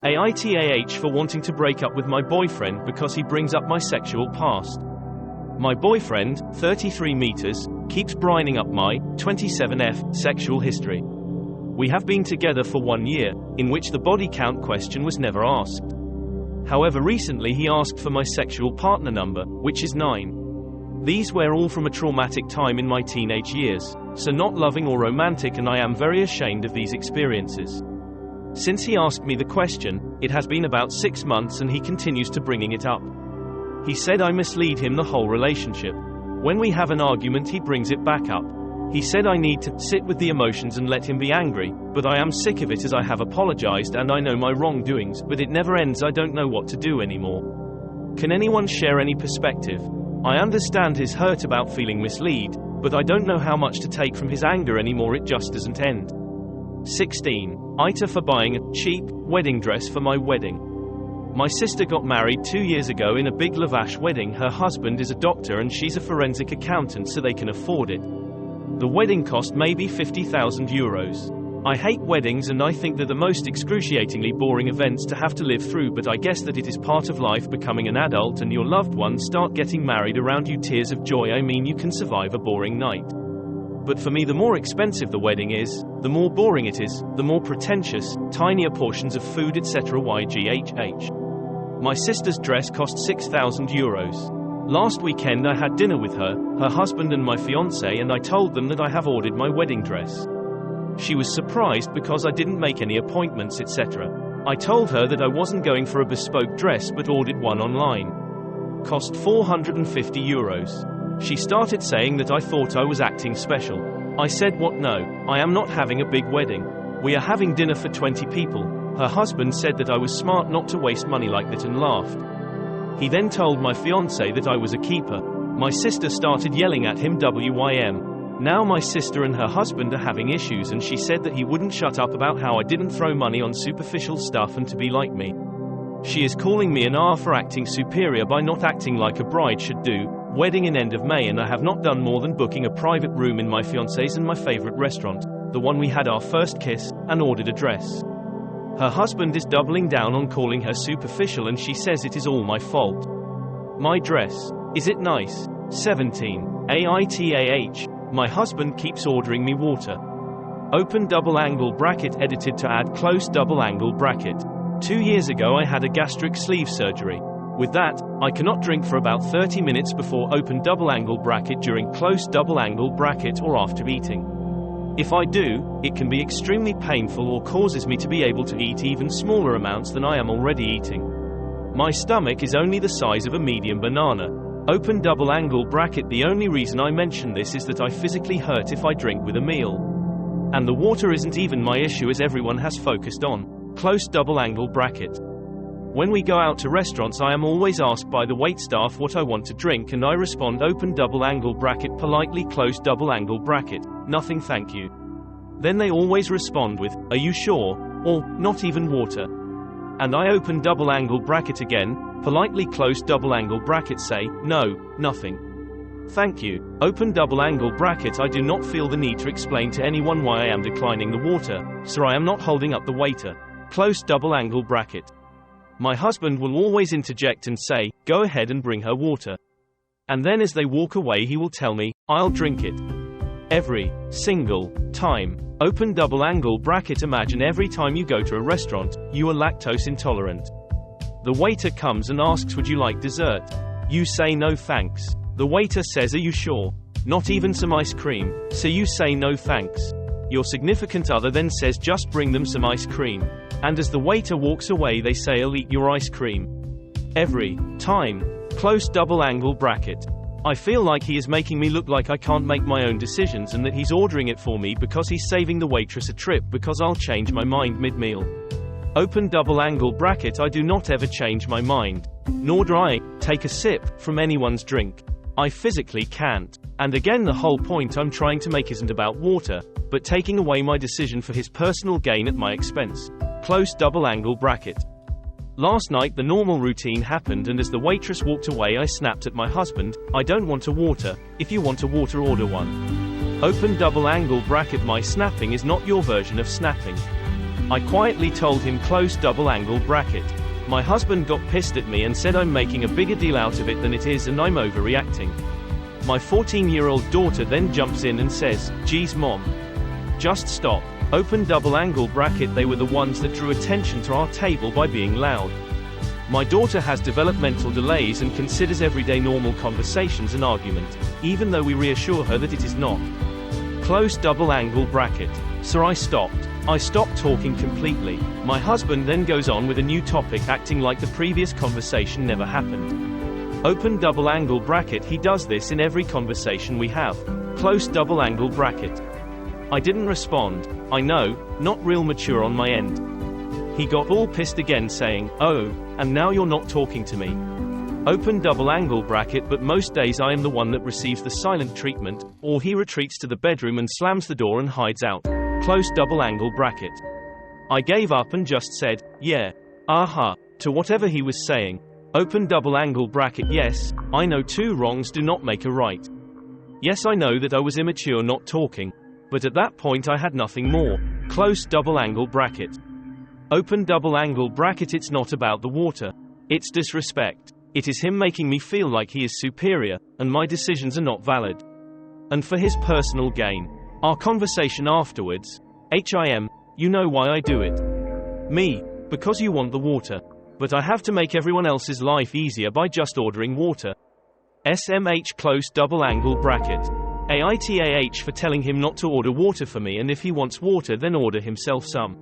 AITA for wanting to break up with my boyfriend because he brings up my sexual past. My boyfriend, 33 meters, keeps brining up my 27F sexual history. We have been together for 1 year, in which the body count question was never asked. However, recently he asked for my sexual partner number, which is 9. These were all from a traumatic time in my teenage years, so not loving or romantic, and I am very ashamed of these experiences. Since he asked me the question, it has been about 6 months and he continues to bringing it up. He said I mislead him the whole relationship. When we have an argument he brings it back up. He said I need to sit with the emotions and let him be angry, but I am sick of it as I have apologized and I know my wrongdoings, but it never ends. I don't know what to do anymore. Can anyone share any perspective? I understand his hurt about feeling misled, but I don't know how much to take from his anger anymore. It just doesn't end. 16. AITA for buying a cheap wedding dress for my wedding. My sister got married 2 years ago in a big lavish wedding. Her husband is a doctor and she's a forensic accountant, so they can afford it. The wedding cost maybe €50,000. I hate weddings and I think they're the most excruciatingly boring events to have to live through, but I guess that it is part of life, becoming an adult and your loved ones start getting married around you. Tears of joy. I mean, you can survive a boring night. But for me, the more expensive the wedding is, the more boring it is, the more pretentious, tinier portions of food, etc. YGHH. My sister's dress cost €6,000. Last weekend I had dinner with her husband and my fiancé, and I told them that I have ordered my wedding dress. She was surprised because I didn't make any appointments, etc. I told her that I wasn't going for a bespoke dress but ordered one online. Cost €450. She started saying that I thought I was acting special. I said, what? No, I am not having a big wedding. We are having dinner for 20 people. Her husband said that I was smart not to waste money like that and laughed. He then told my fiancé that I was a keeper. My sister started yelling at him WYM. Now my sister and her husband are having issues, and she said that he wouldn't shut up about how I didn't throw money on superficial stuff and to be like me. She is calling me an R for acting superior by not acting like a bride should do. Wedding in end of May, and I have not done more than booking a private room in my fiancé's and my favorite restaurant, the one we had our first kiss, and ordered a dress. Her husband is doubling down on calling her superficial, and she says it is all my fault. My dress. Is it nice? 17. AITAH. My husband keeps ordering me water. Open double angle bracket edited to add close double angle bracket. 2 years ago I had a gastric sleeve surgery. With that, I cannot drink for about 30 minutes before open double angle bracket, during close double angle bracket, or after eating. If I do, it can be extremely painful or causes me to be able to eat even smaller amounts than I am already eating. My stomach is only the size of a medium banana. Open double angle bracket. The only reason I mention this is that I physically hurt if I drink with a meal. And the water isn't even my issue, as everyone has focused on. Close double angle bracket. When we go out to restaurants, I am always asked by the waitstaff what I want to drink, and I respond open double angle bracket politely, close double angle bracket, nothing thank you. Then they always respond with, are you sure? Or, not even water. And I open double angle bracket again, politely close double angle bracket, say, no, nothing. Thank you. Open double angle bracket. I do not feel the need to explain to anyone why I am declining the water, so I am not holding up the waiter. Close double angle bracket. My husband will always interject and say, go ahead and bring her water. And then as they walk away he will tell me, I'll drink it. Every single time. Open double angle bracket. Imagine every time you go to a restaurant, you are lactose intolerant. The waiter comes and asks, would you like dessert? You say no thanks. The waiter says, are you sure? Not even some ice cream. So you say no thanks. Your significant other then says, just bring them some ice cream. And as the waiter walks away they say, I'll eat your ice cream. Every time. Close double angle bracket. I feel like he is making me look like I can't make my own decisions, and that he's ordering it for me because he's saving the waitress a trip because I'll change my mind mid-meal. Open double angle bracket. I do not ever change my mind. Nor do I take a sip from anyone's drink. I physically can't. And again, the whole point I'm trying to make isn't about water, but taking away my decision for his personal gain at my expense. Close double angle bracket. Last night the normal routine happened, and as the waitress walked away I snapped at my husband, I don't want a water. If you want a water, order one. Open double angle bracket. My snapping is not your version of snapping. I quietly told him close double angle bracket. My husband got pissed at me and said I'm making a bigger deal out of it than it is and I'm overreacting. My 14-year-old daughter then jumps in and says, "Geez mom. Just stop." Open double angle bracket. They were the ones that drew attention to our table by being loud. My daughter has developmental delays and considers everyday normal conversations an argument, even though we reassure her that it is not. Close double angle bracket. So I stopped talking completely. My husband then goes on with a new topic, acting like the previous conversation never happened. Open double angle bracket. He does this in every conversation we have. Close double angle bracket. I didn't respond. I know, not real mature on my end. He got all pissed again saying, "Oh, and now you're not talking to me." Open double angle bracket. But most days I am the one that receives the silent treatment, or he retreats to the bedroom and slams the door and hides out. Close double angle bracket. I gave up and just said, "Yeah. Aha," to whatever he was saying. Open double angle bracket. Yes, I know two wrongs do not make a right. Yes, I know that I was immature not talking. But at that point I had nothing more. Close double angle bracket. Open double angle bracket. It's not about the water. It's disrespect. It is him making me feel like he is superior, and my decisions are not valid. And for his personal gain. Our conversation afterwards. HIM, you know why I do it. Me, because you want the water. But I have to make everyone else's life easier by just ordering water. SMH close double angle bracket. AITA for telling him not to order water for me, and if he wants water then order himself some.